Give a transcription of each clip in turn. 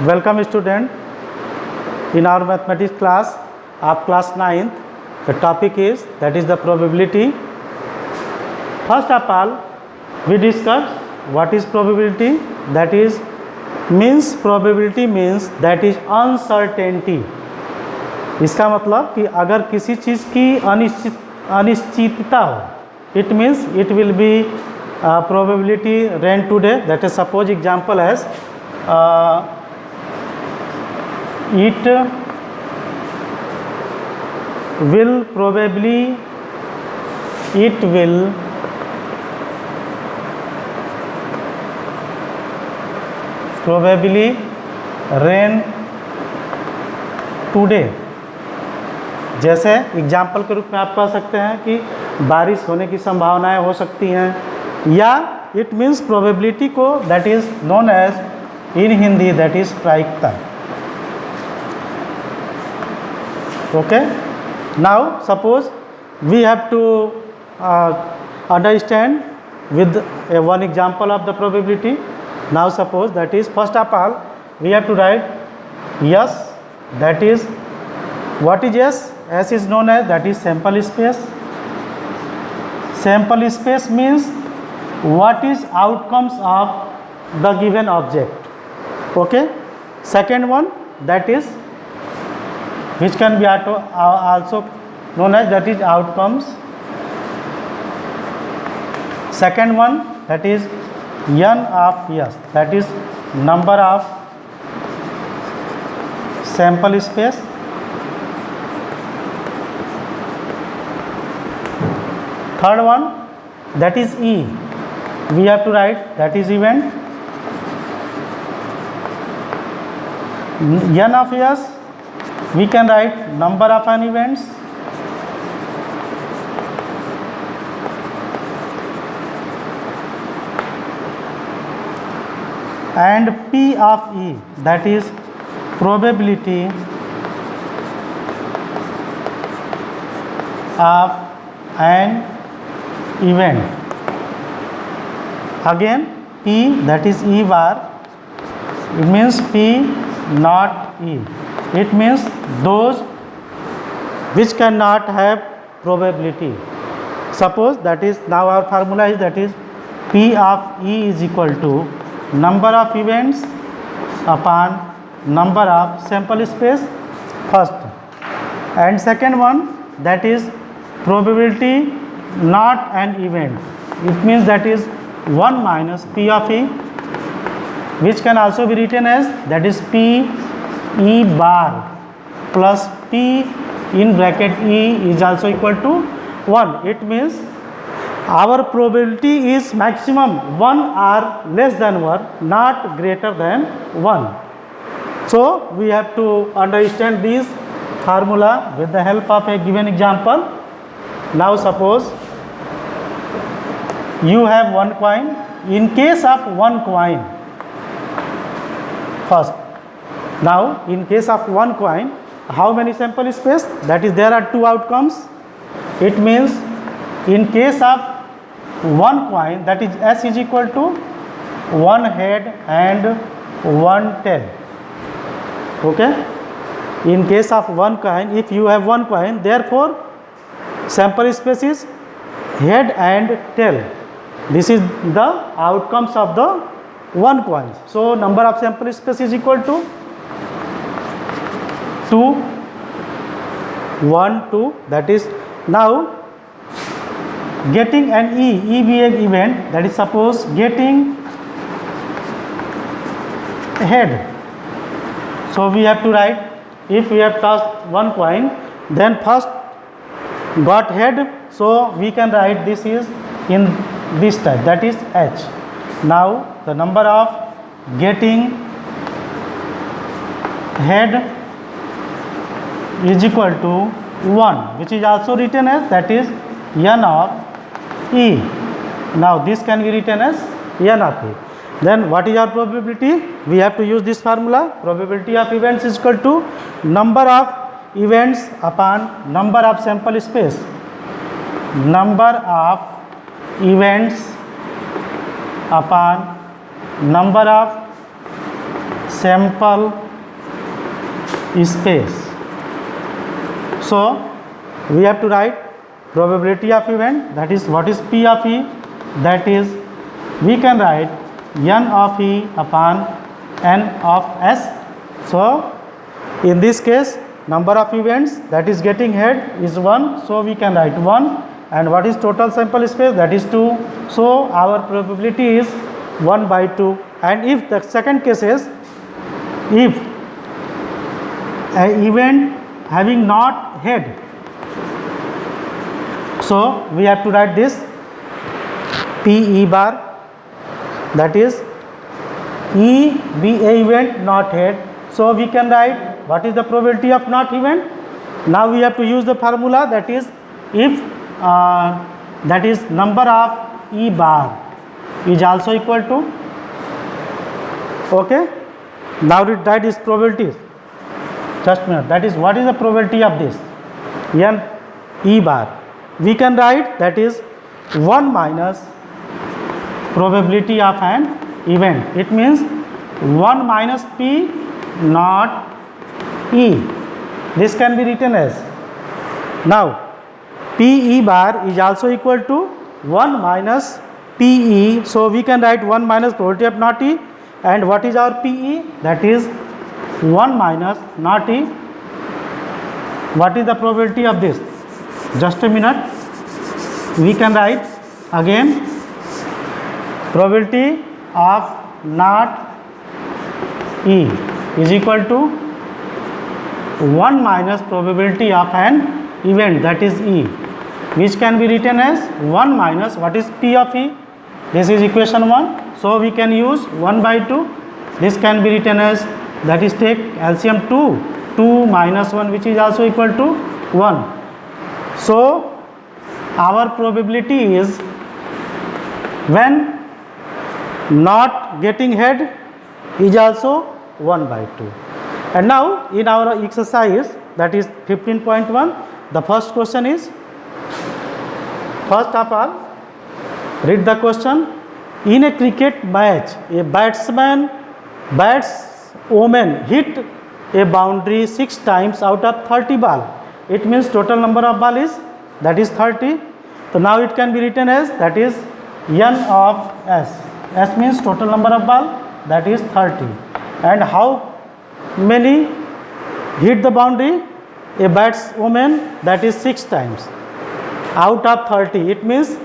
Welcome student in our mathematics class of class 9th. The topic is that is the probability. First of all we discuss what is probability. That is means probability means that is uncertainty. इसका मतलब कि अगर किसी चीज़ की अनिश्चितता हो, it means it will be probability rain today. That is suppose example as it will probably rain today. जैसे example के रूप में आप कह सकते हैं कि बारिश होने की संभावनाएं हो सकती हैं, या इट मीन्स प्रोबेबिलिटी को that is known as in Hindi that is प्रायिकता. Okay, now suppose we have to understand with one example of the probability. Now suppose that is first of all we have to write yes, that is what is yes? S is known as that is sample space. Sample space means what is outcomes of the given object. Okay, second one that is which can be also known as that is outcomes. Second one that is n of yes, that is number of sample space. Third one that is E, we have to write that is event. N of yes we can write number of an events. And P of E that is probability of an event. Again P that is E bar, it means P not E, it means those which cannot have probability. Suppose that is now our formula is that is P of E is equal to number of events upon number of sample space first, and second one that is probability not an event, it means that is 1 minus P of E, which can also be written as that is P E bar plus P in bracket E is also equal to 1. It means our probability is maximum 1 or less than 1, not greater than 1. So we have to understand this formula with the help of a given example. Now suppose you have one coin. In case of one coin, first, now in case of one coin, how many sample space? That is there are two outcomes. It means in case of one coin that is S is equal to one head and one tail. Okay, in case of one coin, if you have one coin, therefore sample space is head and tail. This is the outcomes of the one coin. So number of sample space is equal to 2, 1, 2. That is now getting an E being event, that is suppose getting head. So we have to write, if we have tossed one coin, then first got head, so we can write this is in this type, that is H. Now the number of getting head is equal to 1, which is also written as that is n of E. Now this can be written as n of E. Then what is our probability? We have to use this formula. Probability of events is equal to number of events upon number of sample space. Number of events upon number of sample space. So we have to write probability of event, that is what is P of E, that is we can write N of E upon N of S. So in this case number of events that is getting head is 1, so we can write 1, and what is total sample space, that is 2, so our probability is 1 by 2. And if the second case is if an event having not head, so we have to write this P E bar, that is E be a event not head, so we can write what is the probability of not event. Now we have to use the formula, that is if that is number of E bar is also equal to, okay, now write this probability, just a minute, that is what is the probability of this N E bar, we can write that is 1 minus probability of an event, it means 1 minus P not E, this can be written as, now P E bar is also equal to 1 minus P E, so we can write 1 minus probability of not E, and what is our P E, that is 1 minus not E. What is the probability of this, just a minute, we can write again probability of not E is equal to 1 minus probability of an event, that is E, which can be written as 1 minus what is P of E, this is equation 1, so we can use 1 by 2, this can be written as, that is take LCM 2 minus 1 which is also equal to 1. So our probability is when not getting head is also 1 by 2. And now in our exercise, that is 15.1, the first question is, first of all read the question. In a cricket match, a batswoman hit a boundary 6 times out of 30 ball, it means total number of ball is, that is 30, so now it can be written as, that is N of S, S means total number of ball, that is 30, and how many hit the boundary, a batswoman, that is 6 times out of 30, it means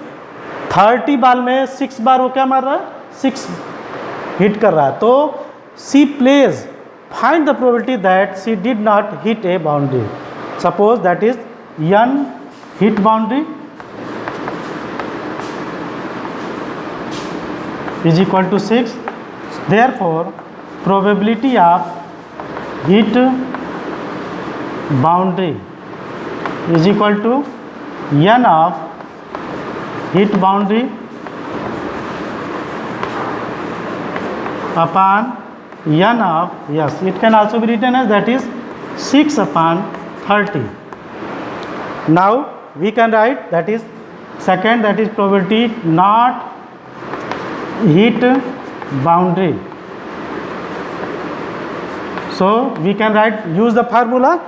30 ball में 6 बार वो क्या मार रहा है, 6 hit कर रहा है, तो see please find the probability that she did not hit a boundary, suppose that is N hit boundary is equal to 6, therefore probability of hit boundary is equal to N of hit boundary upon N of, yes, it can also be written as, that is 6 upon 30. Now we can write, that is second, that is probability not hit boundary, so we can write, use the formula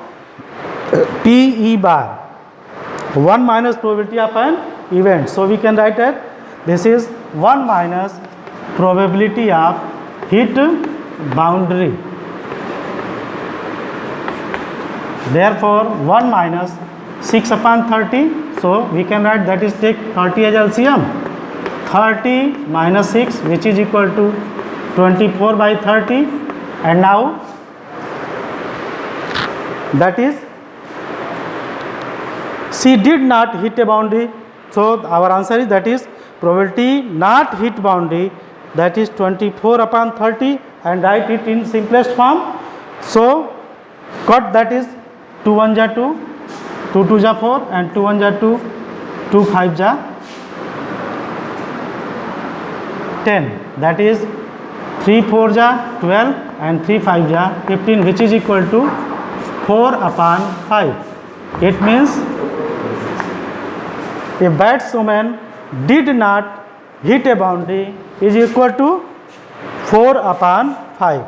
P E bar, 1 minus probability of an event, so we can write that this is 1 minus probability of hit boundary, therefore 1 minus 6 upon 30, so we can write, that is take 30 as LCM, 30 minus 6 which is equal to 24 by 30, and now that is she did not hit a boundary, so our answer is, that is probability not hit boundary, that is 24 upon 30, and write it in simplest form, so cut, that is 2 1 ja 2, 2 2 ja 4, and 2 1 ja 2, 2 5 ja 10, that is 3 4 ja 12 and 3 5 ja 15, which is equal to 4 upon 5. It means a batswoman did not hit a boundary is equal to 4 upon 5.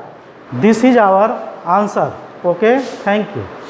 This is our answer. Okay, thank you.